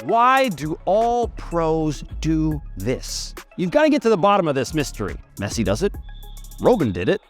Why do all pros do this? You've got to get to the bottom of this mystery. Messi does it. Robben did it.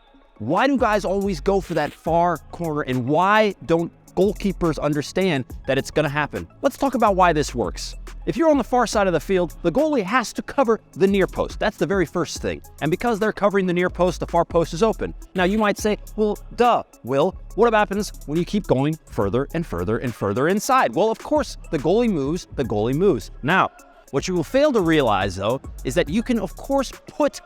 Why do guys always go for that far corner, and why don't goalkeepers understand that it's going to happen? Let's talk about why this works. If you're on the far side of the field, the goalie has to cover the near post. That's the very first thing. And because they're covering the near post, the far post is open. Now you might say, well, duh, Will, what happens when you keep going further and further and further inside? Well, of course, the goalie moves. Now, what you will fail to realize, though, is that you can, of course, put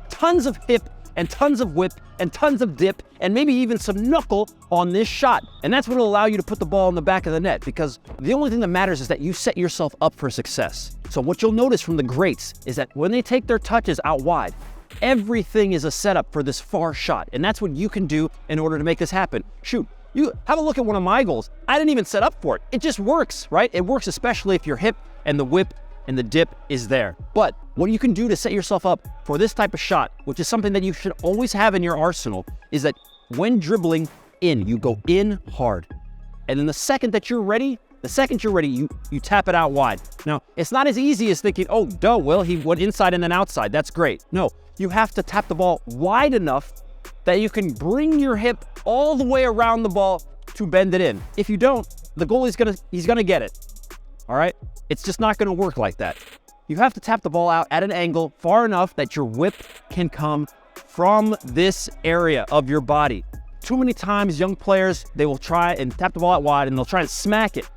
tons of hip and tons of whip and tons of dip and maybe even some knuckle on this shot. And that's what will allow you to put the ball in the back of the net, because the only thing that matters is that you set yourself up for success. So what you'll notice from the greats is that when they take their touches out wide, everything is a setup for this far shot. And that's what you can do in order to make this happen. Shoot, you have a look at one of my goals. I didn't even set up for it. It just works, right? It works especially if your hip and the whip and the dip is there. But what you can do to set yourself up for this type of shot, which is something that you should always have in your arsenal, is that when dribbling in, you go in hard. And then the second you're ready, you tap it out wide. Now, it's not as easy as thinking, oh, duh, Will, he went inside and then outside. That's great. No, you have to tap the ball wide enough that you can bring your hip all the way around the ball to bend it in. If you don't, the goalie's gonna get it. All right? It's just not gonna work like that. You have to tap the ball out at an angle far enough that your whip can come from this area of your body. Too many times, young players, they will try and tap the ball out wide and they'll try and smack it.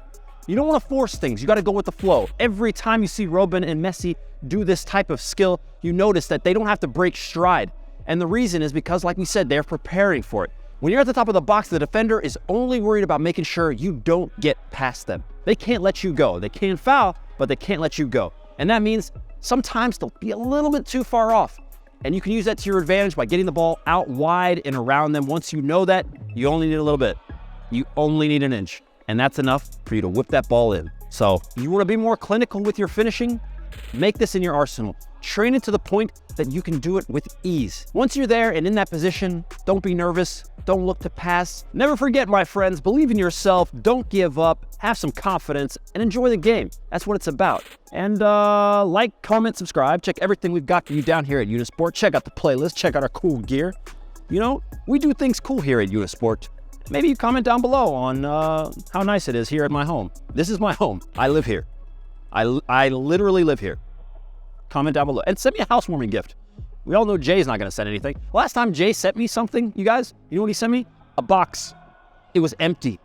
You don't want to force things. You got to go with the flow. Every time you see Robben and Messi do this type of skill, you notice that they don't have to break stride. And the reason is because, like we said, they're preparing for it. When you're at the top of the box, the defender is only worried about making sure you don't get past them. They can't let you go. They can foul, but they can't let you go. And that means sometimes they'll be a little bit too far off. And you can use that to your advantage by getting the ball out wide and around them. Once you know that, you only need a little bit. You only need an inch. And that's enough for you to whip that ball in. So you want to be more clinical with your finishing? Make this in your arsenal. Train it to the point that you can do it with ease. Once you're there and in that position, don't be nervous. Don't look to pass. Never forget, my friends, believe in yourself. Don't give up. Have some confidence and enjoy the game. That's what it's about. And like, comment, subscribe. Check everything we've got for you down here at Unisport. Check out the playlist. Check out our cool gear. You know, we do things cool here at Unisport. Maybe you comment down below on how nice it is here at my home. This is my home. I live here. I literally live here. Comment down below. And send me a housewarming gift. We all know Jay's not going to send anything. Last time Jay sent me something, you guys, you know what he sent me? A box. It was empty.